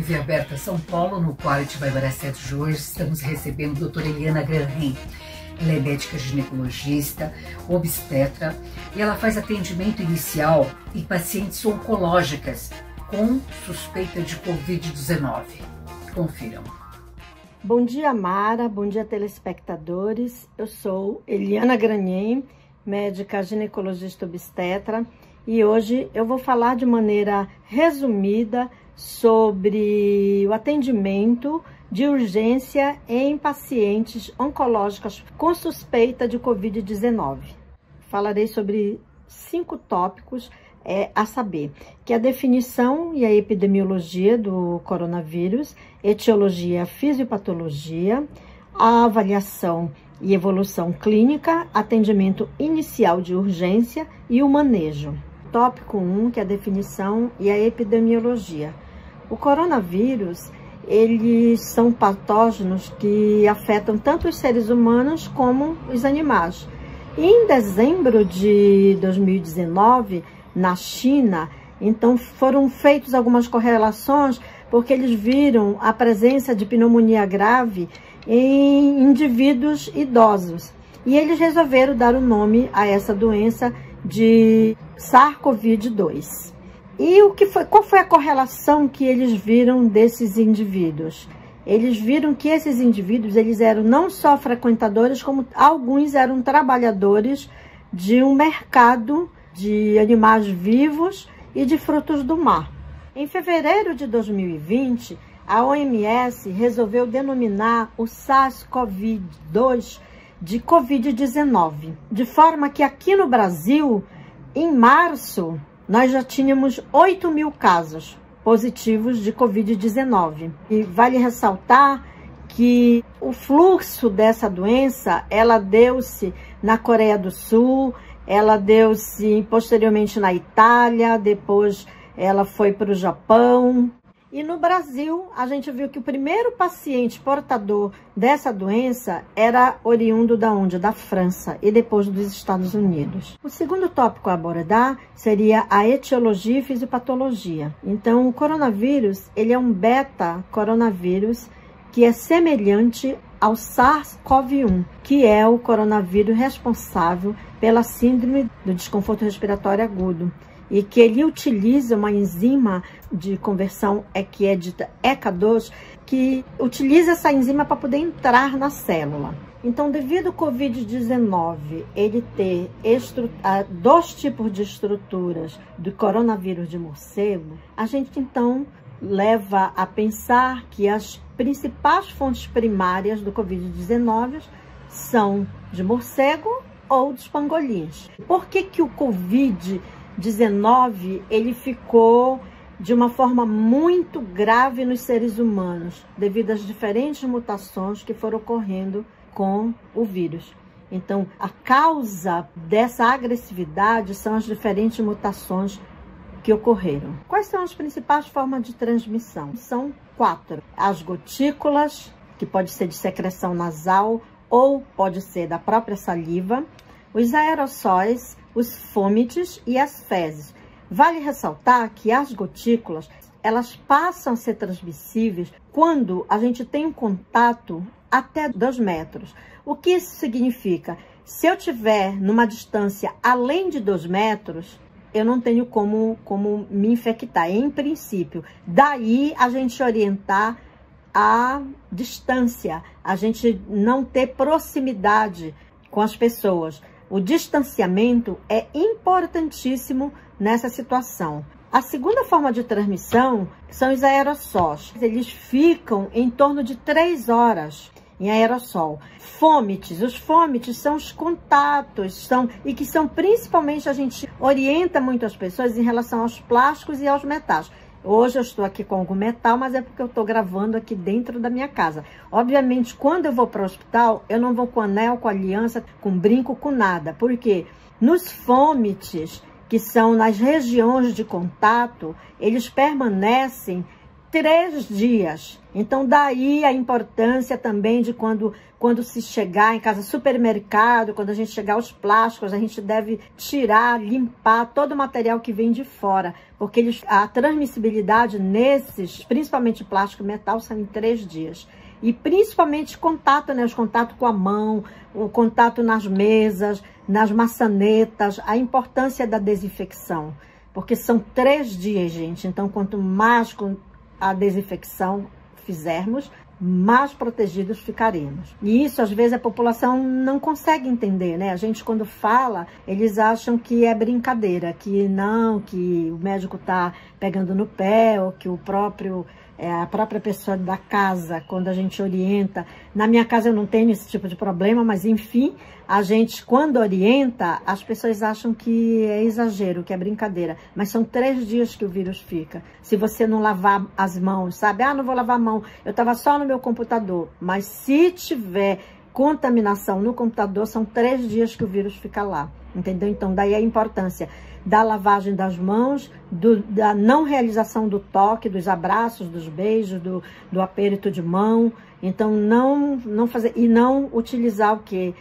TV Aberta São Paulo, no Quality by Baracete de hoje, estamos recebendo a doutora Eliana Granhem. Ela é médica ginecologista, obstetra, e ela faz atendimento inicial em pacientes oncológicas com suspeita de Covid-19. Confiram. Bom dia, Mara. Bom dia, telespectadores. Eu sou Eliana Granhem, médica ginecologista obstetra, e hoje eu vou falar de maneira resumida sobre o atendimento de urgência em pacientes oncológicos com suspeita de Covid-19. Falarei sobre 5 tópicos, a saber, que é a definição e a epidemiologia do coronavírus, etiologia, fisiopatologia, a avaliação e evolução clínica, atendimento inicial de urgência e o manejo. Tópico 1, que é a definição e a epidemiologia. O coronavírus, eles são patógenos que afetam tanto os seres humanos como os animais. E em dezembro de 2019, na China, então foram feitas algumas correlações, porque eles viram a presença de pneumonia grave em indivíduos idosos. E eles resolveram dar o nome a essa doença de SARS-CoV-2. E qual foi a correlação que eles viram desses indivíduos? Eles viram que esses indivíduos, eles eram não só frequentadores, como alguns eram trabalhadores de um mercado de animais vivos e de frutos do mar. Em fevereiro de 2020, a OMS resolveu denominar o SARS-CoV-2 de Covid-19, de forma que aqui no Brasil, em março, nós já tínhamos 8.000 casos positivos de Covid-19. E vale ressaltar que o fluxo dessa doença, ela deu-se na Coreia do Sul, ela deu-se posteriormente na Itália, depois ela foi para o Japão. E no Brasil, a gente viu que o primeiro paciente portador dessa doença era oriundo da onde? Da França e depois dos Estados Unidos. O segundo tópico a abordar seria a etiologia e fisiopatologia. Então, o coronavírus, ele é um beta-coronavírus que é semelhante ao SARS-CoV-1, que é o coronavírus responsável pela síndrome do desconforto respiratório agudo, e que ele utiliza uma enzima de conversão que é dita ECA2, que utiliza essa enzima para poder entrar na célula. Então, devido ao Covid-19 ele ter 2 tipos de estruturas do coronavírus de morcego, a gente então leva a pensar que as principais fontes primárias do Covid-19 são de morcego ou dos pangolins. Por que que o Covid-19 ele ficou de uma forma muito grave nos seres humanos, devido às diferentes mutações que foram ocorrendo com o vírus? Então, a causa dessa agressividade são as diferentes mutações que ocorreram. Quais são as principais formas de transmissão? São 4. As gotículas, que pode ser de secreção nasal ou pode ser da própria saliva, os aerossóis, os fômites e as fezes. Vale ressaltar que as gotículas, elas passam a ser transmissíveis quando a gente tem um contato até 2 metros. O que isso significa? Se eu tiver numa distância além de 2 metros, eu não tenho como me infectar, em princípio. Daí a gente orientar a distância, a gente não ter proximidade com as pessoas. O distanciamento é importantíssimo nessa situação. A segunda forma de transmissão são os aerossóis. Eles ficam em torno de 3 horas em aerossol. Fômites, os fômites são os contatos, que são principalmente, a gente orienta muito as pessoas em relação aos plásticos e aos metais. Hoje eu estou aqui com algum metal, mas é porque eu estou gravando aqui dentro da minha casa. Obviamente, quando eu vou para o hospital, eu não vou com anel, com aliança, com brinco, com nada. Porque nos fômites, que são nas regiões de contato, eles permanecem 3 dias. Então, daí a importância também de quando se chegar em casa, supermercado, quando a gente chegar aos plásticos, a gente deve tirar, limpar todo o material que vem de fora, porque a transmissibilidade nesses, principalmente plástico e metal, são em 3 dias. E principalmente contato, né? Os contatos com a mão, o contato nas mesas, nas maçanetas, a importância da desinfecção, porque são 3 dias, gente. Então, quanto mais a desinfecção fizermos, mais protegidos ficaremos. E isso, às vezes, a população não consegue entender, né? A gente, quando fala, eles acham que é brincadeira, que não, que o médico tá pegando no pé, ou que a própria pessoa da casa, quando a gente orienta. Na minha casa eu não tenho esse tipo de problema, mas enfim, a gente, quando orienta, as pessoas acham que é exagero, que é brincadeira. Mas são 3 dias que o vírus fica. Se você não lavar as mãos, sabe? Ah, não vou lavar a mão, eu estava só no meu computador. Mas se tiver contaminação no computador, são 3 dias que o vírus fica lá. Entendeu? Então, daí a importância da lavagem das mãos, da não realização do toque, dos abraços, dos beijos, do aperto de mão. Então, não fazer, e não utilizar o quê?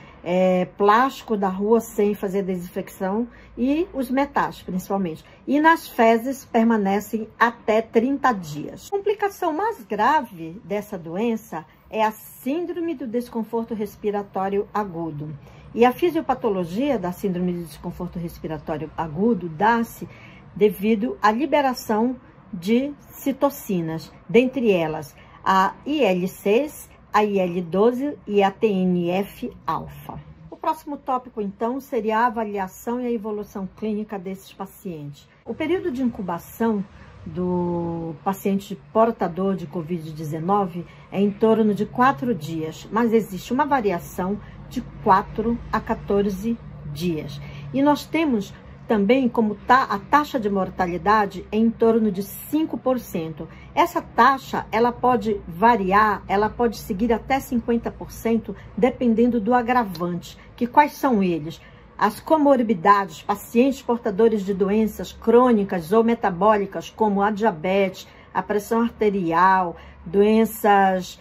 Plástico da rua sem fazer desinfecção, e os metais, principalmente. E nas fezes permanecem até 30 dias. A complicação mais grave dessa doença é a síndrome do desconforto respiratório agudo. E a fisiopatologia da síndrome de desconforto respiratório agudo dá-se devido à liberação de citocinas, dentre elas a IL-6, a IL-12 e a TNF-alfa. O próximo tópico, então, seria a avaliação e a evolução clínica desses pacientes. O período de incubação do paciente portador de Covid-19 é em torno de 4 dias, mas existe uma variação de 4 a 14 dias. E nós temos também como a taxa de mortalidade é em torno de 5%. Essa taxa, ela pode variar, ela pode seguir até 50%, dependendo do agravante. Que quais são eles? As comorbidades, pacientes portadores de doenças crônicas ou metabólicas, como a diabetes, a pressão arterial, doenças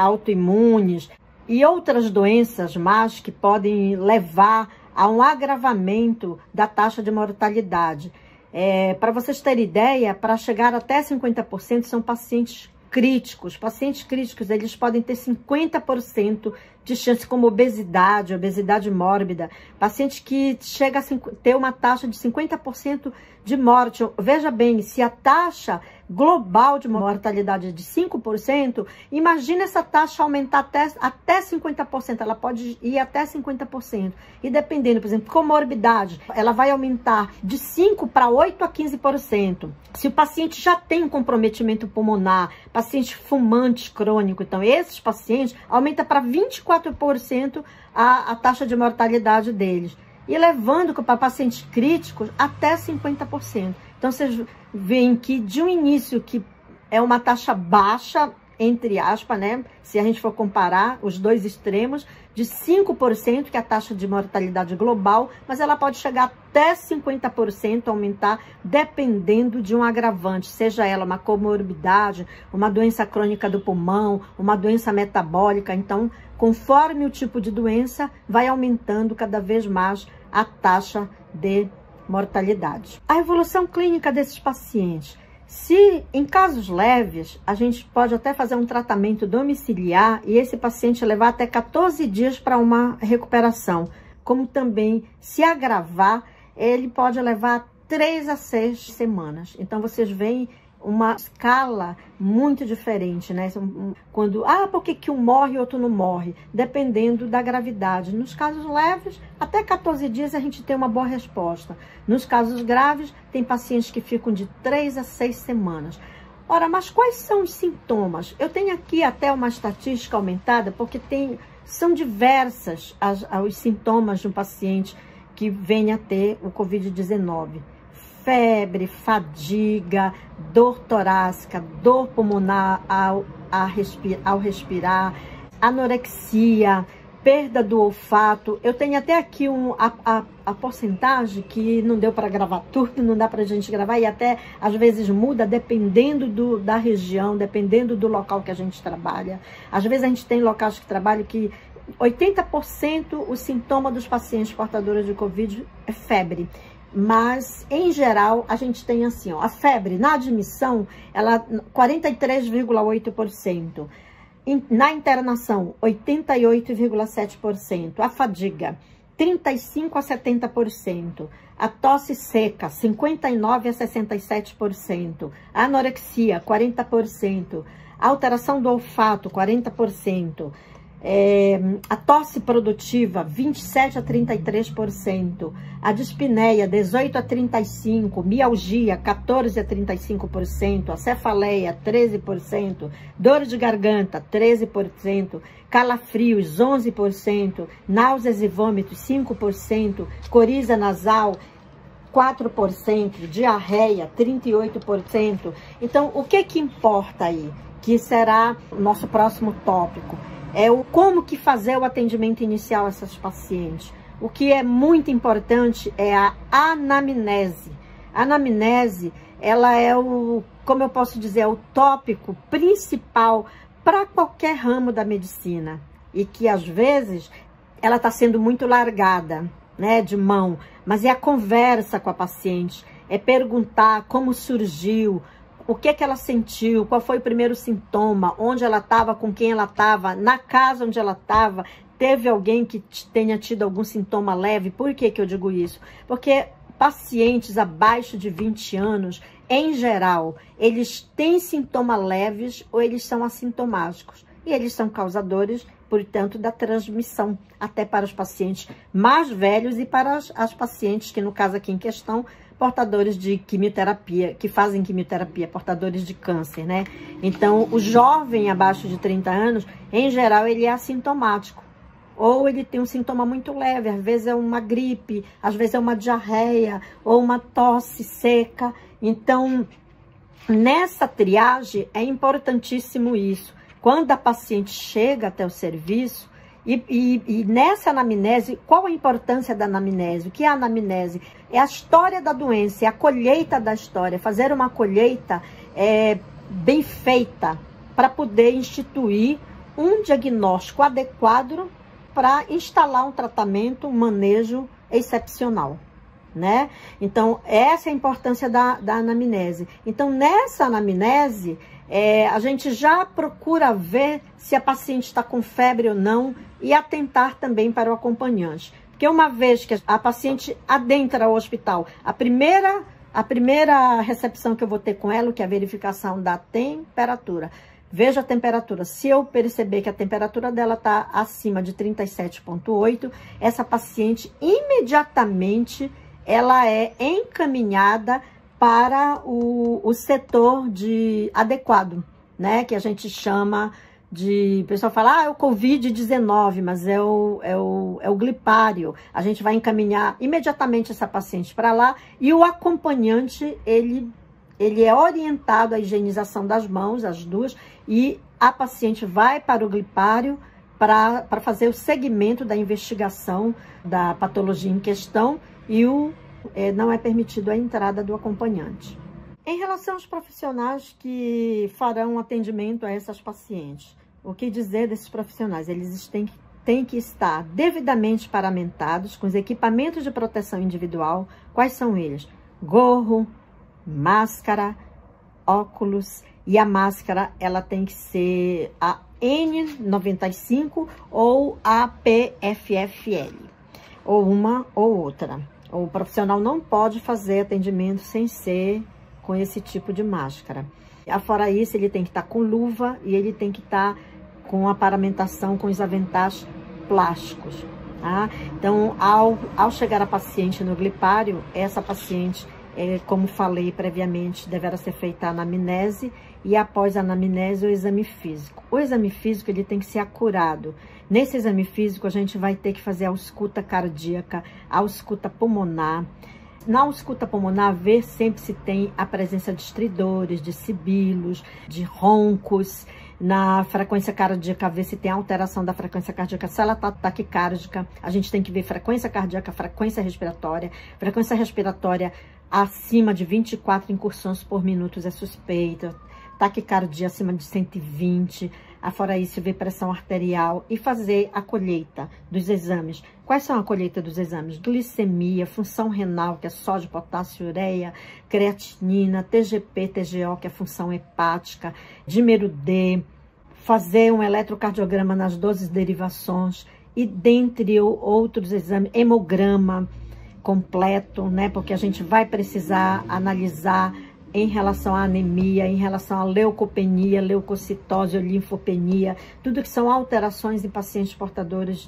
autoimunes e outras doenças mais que podem levar a um agravamento da taxa de mortalidade. Para vocês terem ideia, para chegar até 50% são pacientes críticos. Pacientes críticos, eles podem ter 50% de chance, como obesidade mórbida. Paciente que chega a ter uma taxa de 50% de morte. Veja bem, se a taxa global de mortalidade é de 5%, imagina essa taxa aumentar até 50%, ela pode ir até 50%. E dependendo, por exemplo, comorbidade, ela vai aumentar de 5% para 8% a 15%. Se o paciente já tem um comprometimento pulmonar, paciente fumante crônico, então esses pacientes aumenta para 24% a taxa de mortalidade deles. E levando para pacientes críticos até 50%. Então, vocês veem que de um início que é uma taxa baixa, entre aspas, né? Se a gente for comparar os dois extremos, de 5%, que é a taxa de mortalidade global, mas ela pode chegar até 50%, aumentar, dependendo de um agravante, seja ela uma comorbidade, uma doença crônica do pulmão, uma doença metabólica. Então, conforme o tipo de doença, vai aumentando cada vez mais a taxa de mortalidade. A evolução clínica desses pacientes. Se em casos leves, a gente pode até fazer um tratamento domiciliar e esse paciente levar até 14 dias para uma recuperação. Como também, se agravar, ele pode levar 3 a 6 semanas. Então, vocês veem uma escala muito diferente, né? Quando, por que um morre e outro não morre? Dependendo da gravidade. Nos casos leves, até 14 dias a gente tem uma boa resposta. Nos casos graves, tem pacientes que ficam de 3 a 6 semanas. Ora, mas quais são os sintomas? Eu tenho aqui até uma estatística aumentada, porque são diversas os sintomas de um paciente que venha a ter o Covid-19. Febre, fadiga, dor torácica, dor pulmonar ao respirar, anorexia, perda do olfato. Eu tenho até aqui a porcentagem que não deu para gravar tudo, não dá para a gente gravar, e até às vezes muda dependendo da região, dependendo do local que a gente trabalha. Às vezes a gente tem locais que trabalham que 80% o sintoma dos pacientes portadores de Covid é febre. Mas, em geral, a gente tem assim, a febre na admissão, ela 43,8%. Na internação, 88,7%. A fadiga, 35% a 70%. A tosse seca, 59% a 67%. A anorexia, 40%. A alteração do olfato, 40%. A tosse produtiva, 27% a 33%, a dispneia, 18% a 35%, mialgia, 14% a 35%, a cefaleia, 13%, dor de garganta, 13%, calafrios, 11%, náuseas e vômitos, 5%, coriza nasal, 4%, diarreia, 38%. Então, o que importa aí? Que será o nosso próximo tópico. Como que fazer o atendimento inicial a essas pacientes. O que é muito importante é a anamnese. A anamnese, ela é como eu posso dizer, o tópico principal para qualquer ramo da medicina. E que, às vezes, ela está sendo muito largada, né, de mão. Mas é a conversa com a paciente, é perguntar como surgiu, o que ela sentiu, qual foi o primeiro sintoma, onde ela estava, com quem ela estava, na casa onde ela estava, teve alguém que tenha tido algum sintoma leve. Por que eu digo isso? Porque pacientes abaixo de 20 anos, em geral, eles têm sintomas leves ou eles são assintomáticos. E eles são causadores, portanto, da transmissão, até para os pacientes mais velhos e para as pacientes que, no caso aqui em questão, portadores de quimioterapia, que fazem quimioterapia, portadores de câncer, né? Então, o jovem abaixo de 30 anos, em geral, ele é assintomático. Ou ele tem um sintoma muito leve, às vezes é uma gripe, às vezes é uma diarreia, ou uma tosse seca. Então, nessa triagem, é importantíssimo isso. Quando a paciente chega até o serviço, e nessa anamnese, qual a importância da anamnese? O que é a anamnese? É a história da doença, é a colheita da história, fazer uma colheita bem feita para poder instituir um diagnóstico adequado para instalar um tratamento, um manejo excepcional, né? Então, essa é a importância da anamnese. Então, nessa anamnese, a gente já procura ver se a paciente está com febre ou não e atentar também para o acompanhante. Porque uma vez que a paciente adentra o hospital, a primeira recepção que eu vou ter com ela, que é a verificação da temperatura. Veja a temperatura. Se eu perceber que a temperatura dela está acima de 37,8, essa paciente imediatamente ela é encaminhada para o setor adequado, né? Que a gente chama de... O pessoal fala, é o Covid-19, mas é o glipário. A gente vai encaminhar imediatamente essa paciente para lá e o acompanhante, ele é orientado à higienização das mãos, as duas, e a paciente vai para o glipário para fazer o segmento da investigação da patologia em questão e não é permitido a entrada do acompanhante. Em relação aos profissionais que farão atendimento a essas pacientes, o que dizer desses profissionais? Eles têm que estar devidamente paramentados com os equipamentos de proteção individual. Quais são eles? Gorro, máscara, óculos, e a máscara ela tem que ser a N95 ou a PFFL, ou uma ou outra. O profissional não pode fazer atendimento sem ser com esse tipo de máscara. Afora isso, ele tem que estar com luva e ele tem que estar com a paramentação com os aventais plásticos. Tá? Então, ao chegar a paciente no glipário, essa paciente, como falei previamente, deverá ser feita a anamnese e após a anamnese o exame físico. O exame físico ele tem que ser acurado. Nesse exame físico a gente vai ter que fazer a ausculta cardíaca, a ausculta pulmonar. Na ausculta pulmonar, ver sempre se tem a presença de estridores, de sibilos, de roncos. Na frequência cardíaca, ver se tem alteração da frequência cardíaca, se ela está taquicárdica. A gente tem que ver frequência cardíaca, frequência respiratória. Frequência respiratória acima de 24 incursões por minuto é suspeita. Taquicardia acima de 120. Afora isso, ver pressão arterial e fazer a colheita dos exames. Quais são a colheita dos exames? Glicemia, função renal, que é sódio, potássio, ureia, creatinina, TGP, TGO, que é função hepática, dímero D, fazer um eletrocardiograma nas 12 derivações e dentre outros exames, hemograma completo, né? Porque a gente vai precisar analisar em relação à anemia, em relação à leucopenia, leucocitose ou linfopenia, tudo que são alterações em pacientes portadores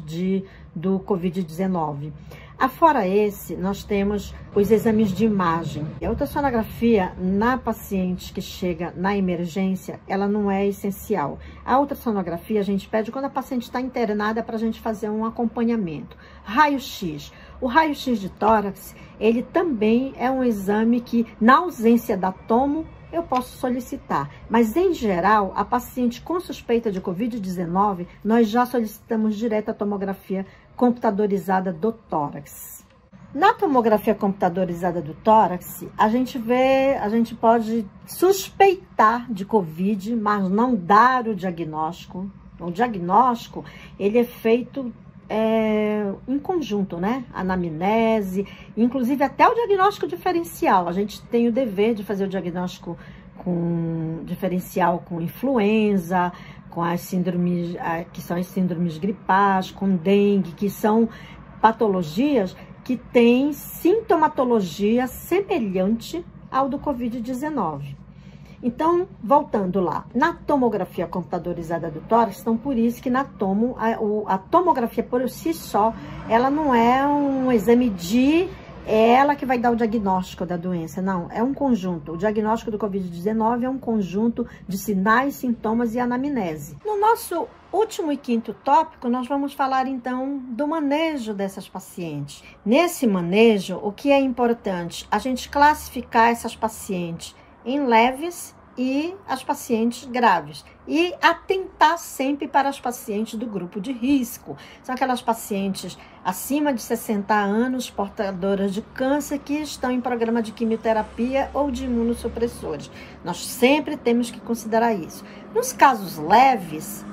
do Covid-19. Afora esse, nós temos os exames de imagem. A ultrassonografia na paciente que chega na emergência, ela não é essencial. A ultrassonografia a gente pede quando a paciente está internada para a gente fazer um acompanhamento. Raio-X. O raio-X de tórax, ele também é um exame que, na ausência da tomo, eu posso solicitar. Mas, em geral, a paciente com suspeita de Covid-19, nós já solicitamos direto a tomografia computadorizada do tórax. Na tomografia computadorizada do tórax, a gente pode suspeitar de Covid, mas não dar o diagnóstico. O diagnóstico, ele é feito em conjunto, né? Anamnese, inclusive até o diagnóstico diferencial. A gente tem o dever de fazer o diagnóstico diferencial com influenza, com as síndromes, que são as síndromes gripais, com dengue, que são patologias que têm sintomatologia semelhante ao do Covid-19. Então, voltando lá, na tomografia computadorizada do tórax, então por isso que na a tomografia por si só, ela não é um exame ela que vai dar o diagnóstico da doença, não, é um conjunto. O diagnóstico do Covid-19 é um conjunto de sinais, sintomas e anamnese. No nosso último e quinto tópico, nós vamos falar então do manejo dessas pacientes. Nesse manejo, o que é importante? A gente classificar essas pacientes em leves e as pacientes graves. E atentar sempre para as pacientes do grupo de risco. São aquelas pacientes acima de 60 anos, portadoras de câncer, que estão em programa de quimioterapia ou de imunossupressores. Nós sempre temos que considerar isso. Nos casos leves,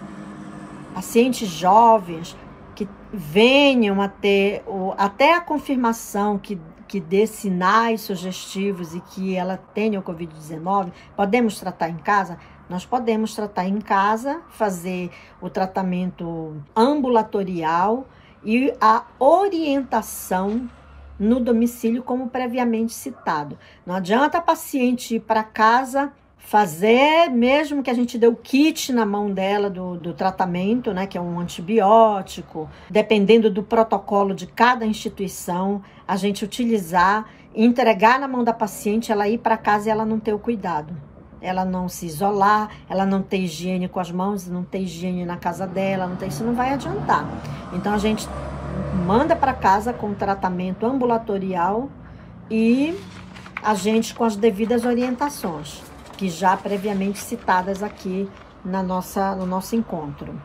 pacientes jovens que venham a ter até a confirmação que dê sinais sugestivos e que ela tenha o Covid-19, podemos tratar em casa? Nós podemos tratar em casa, fazer o tratamento ambulatorial e a orientação no domicílio, como previamente citado. Não adianta a paciente ir para casa fazer, mesmo que a gente dê o kit na mão dela do tratamento, né, que é um antibiótico, dependendo do protocolo de cada instituição, a gente utilizar, entregar na mão da paciente, ela ir para casa e ela não ter o cuidado. Ela não se isolar, ela não ter higiene com as mãos, não ter higiene na casa dela, isso não vai adiantar. Então a gente manda para casa com tratamento ambulatorial e a gente com as devidas orientações, que já previamente citadas aqui no nosso encontro.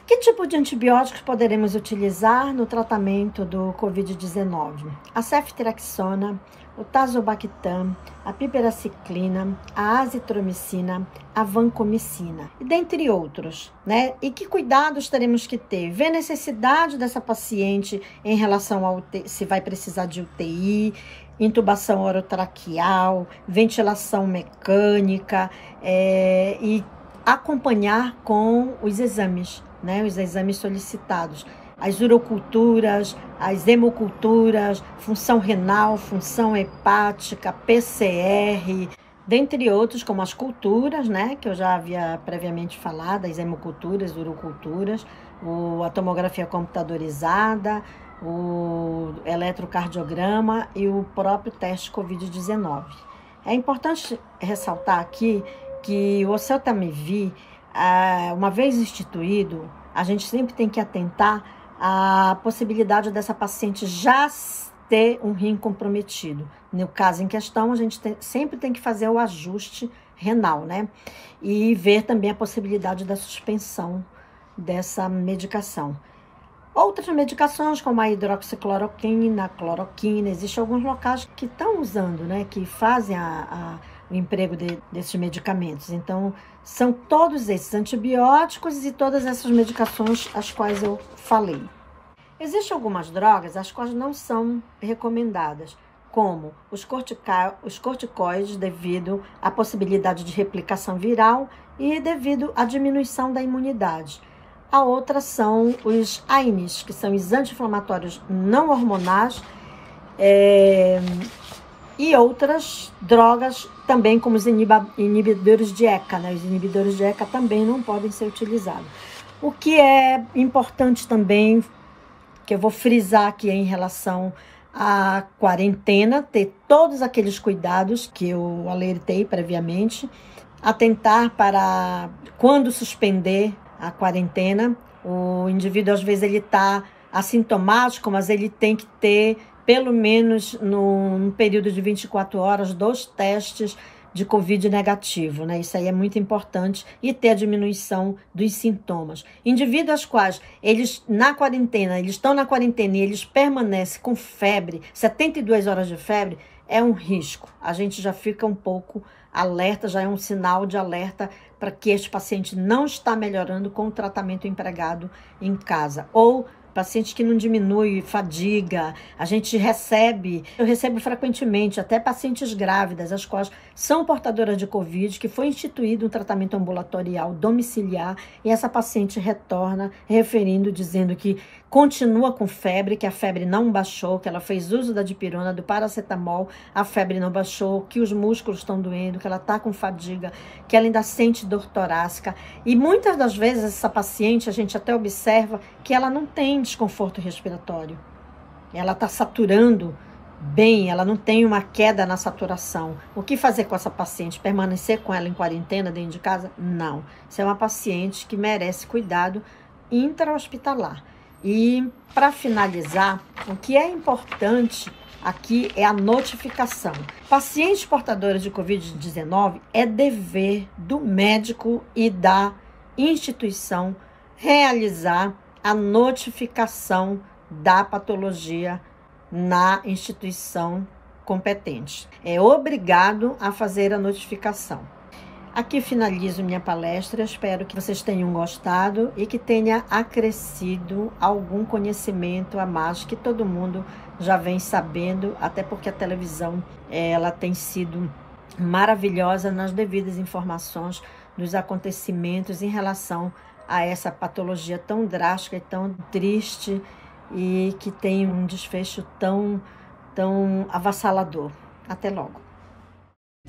Que tipo de antibióticos poderemos utilizar no tratamento do Covid-19? A ceftriaxona, o tazobactam, a piperaciclina, a azitromicina, a vancomicina, e dentre outros, né? E que cuidados teremos que ter? Ver a necessidade dessa paciente em relação se vai precisar de UTI, intubação orotraqueal, ventilação mecânica, e acompanhar com os exames, né? Os exames solicitados. As uroculturas, as hemoculturas, função renal, função hepática, PCR, dentre outros como as culturas, né, que eu já havia previamente falado, as hemoculturas, uroculturas, a tomografia computadorizada, o eletrocardiograma e o próprio teste Covid-19. É importante ressaltar aqui que o oseltamivir, uma vez instituído, a gente sempre tem que atentar à possibilidade dessa paciente já ter um rim comprometido. No caso em questão, a gente sempre tem que fazer o ajuste renal, né? E ver também a possibilidade da suspensão dessa medicação. Outras medicações, como a hidroxicloroquina, a cloroquina, existem alguns locais que estão usando, né? Que fazem o emprego desses medicamentos. Então, são todos esses antibióticos e todas essas medicações as quais eu falei. Existem algumas drogas as quais não são recomendadas, como os corticoides devido à possibilidade de replicação viral e devido à diminuição da imunidade. A outra são os AINES, que são os anti-inflamatórios não hormonais, e outras drogas também, como os inibidores de ECA, né? Os inibidores de ECA também não podem ser utilizados. O que é importante também, que eu vou frisar aqui em relação à quarentena, ter todos aqueles cuidados que eu alertei previamente, atentar para quando suspender a quarentena. O indivíduo, às vezes, ele está assintomático, mas ele tem que ter, pelo menos num período de 24 horas, 2 testes de Covid negativo, né? Isso aí é muito importante, e ter a diminuição dos sintomas. Indivíduos aos quais eles estão na quarentena e eles permanecem com febre, 72 horas de febre, é um risco. A gente já fica um pouco alerta, já é um sinal de alerta para que este paciente não está melhorando com o tratamento empregado em casa. Ou paciente que não diminui fadiga, eu recebo frequentemente até pacientes grávidas, as quais são portadoras de Covid, que foi instituído um tratamento ambulatorial domiciliar, e essa paciente retorna referindo, dizendo que continua com febre, que a febre não baixou, que ela fez uso da dipirona, do paracetamol, a febre não baixou, que os músculos estão doendo, que ela está com fadiga, que ela ainda sente dor torácica. E muitas das vezes essa paciente, a gente até observa que ela não tem desconforto respiratório. Ela está saturando bem, ela não tem uma queda na saturação. O que fazer com essa paciente? Permanecer com ela em quarentena dentro de casa? Não. Isso é uma paciente que merece cuidado intra-hospitalar. E, para finalizar, o que é importante aqui é a notificação. Pacientes portadores de Covid-19 é dever do médico e da instituição realizar a notificação da patologia na instituição competente. É obrigado a fazer a notificação. Aqui finalizo minha palestra, espero que vocês tenham gostado e que tenha acrescido algum conhecimento a mais que todo mundo já vem sabendo, até porque a televisão ela tem sido maravilhosa nas devidas informações dos acontecimentos em relação a essa patologia tão drástica e tão triste e que tem um desfecho tão avassalador. Até logo.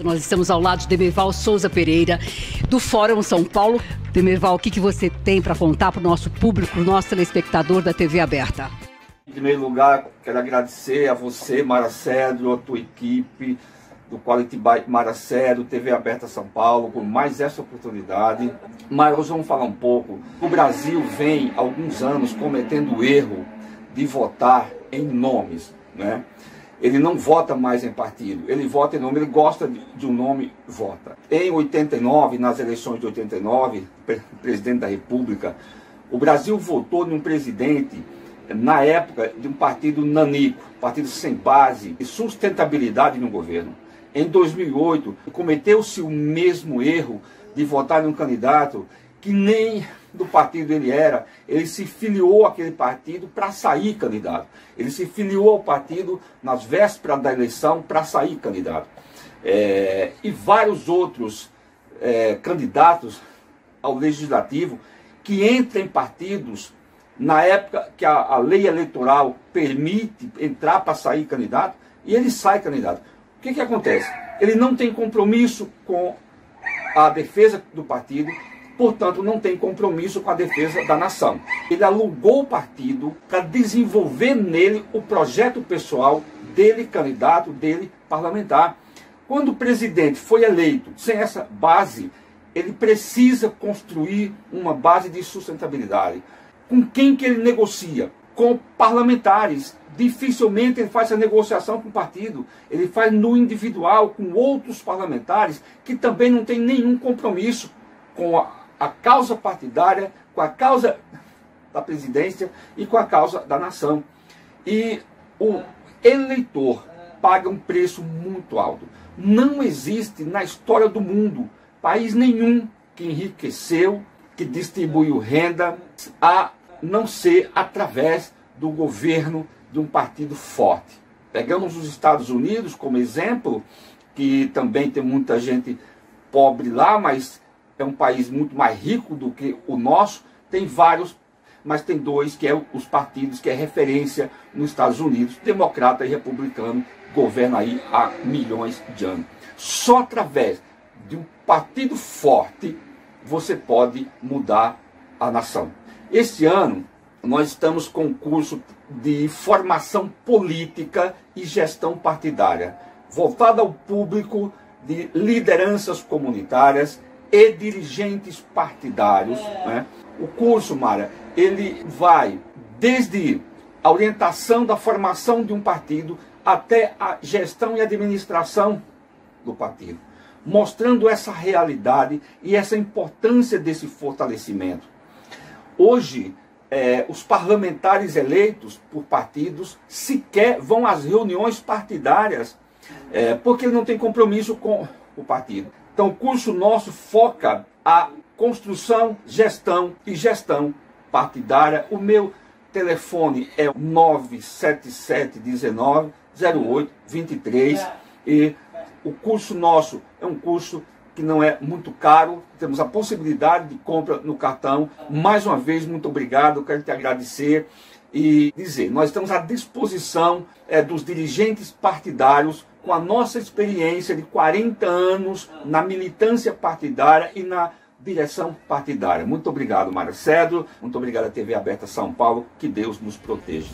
Nós estamos ao lado de Demerval Souza Pereira, do Fórum São Paulo. Demerval, o que você tem para contar para o nosso público, para o nosso telespectador da TV Aberta? Em primeiro lugar, quero agradecer a você, Mara Cedro, a tua equipe, do Quality by Mara Cedro, TV Aberta São Paulo, por mais essa oportunidade. Mas hoje vamos falar um pouco. O Brasil vem, há alguns anos, cometendo o erro de votar em nomes, né? Ele não vota mais em partido, ele vota em nome, ele gosta de um nome, vota. Em 89, nas eleições de 89, presidente da República, o Brasil votou num presidente, na época, de um partido nanico, partido sem base e sustentabilidade no governo. Em 2008, cometeu-se o mesmo erro de votar num candidato que nem do partido ele era, ele se filiou àquele partido para sair candidato. Ele se filiou ao partido nas vésperas da eleição para sair candidato. E vários outros candidatos ao legislativo que entram em partidos na época que a lei eleitoral permite entrar para sair candidato, e ele sai candidato. O que acontece? ele não tem compromisso com a defesa do partido, portanto não tem compromisso com a defesa da nação. Ele alugou o partido para desenvolver nele o projeto pessoal dele, candidato, dele, parlamentar. Quando o presidente foi eleito sem essa base, ele precisa construir uma base de sustentabilidade. Com quem que ele negocia? Com parlamentares. Dificilmente ele faz essa negociação com o partido. Ele faz no individual, com outros parlamentares que também não têm nenhum compromisso com a causa partidária, com a causa da presidência e com a causa da nação. E o eleitor paga um preço muito alto. Não existe na história do mundo país nenhum que enriqueceu, que distribuiu renda, a não ser através do governo de um partido forte. Pegamos os Estados Unidos como exemplo, que também tem muita gente pobre lá, mas é um país muito mais rico do que o nosso. Tem vários, mas tem dois que é os partidos que é referência nos Estados Unidos, democrata e republicano, governam aí há milhões de anos. Só através de um partido forte você pode mudar a nação. Este ano nós estamos com um curso de formação política e gestão partidária, voltado ao público de lideranças comunitárias e dirigentes partidários, né? O curso, Mara, ele vai desde a orientação da formação de um partido até a gestão e administração do partido, mostrando essa realidade e essa importância desse fortalecimento. Hoje, os parlamentares eleitos por partidos sequer vão às reuniões partidárias, porque não tem compromisso com o partido. Então, o curso nosso foca a construção, gestão e gestão partidária. O meu telefone é 977190823 e o curso nosso é um curso que não é muito caro, temos a possibilidade de compra no cartão. Mais uma vez, muito obrigado, quero te agradecer e dizer, nós estamos à disposição dos dirigentes partidários com a nossa experiência de 40 anos na militância partidária e na direção partidária. Muito obrigado, Mara Cedro, muito obrigado à TV Aberta São Paulo, que Deus nos proteja.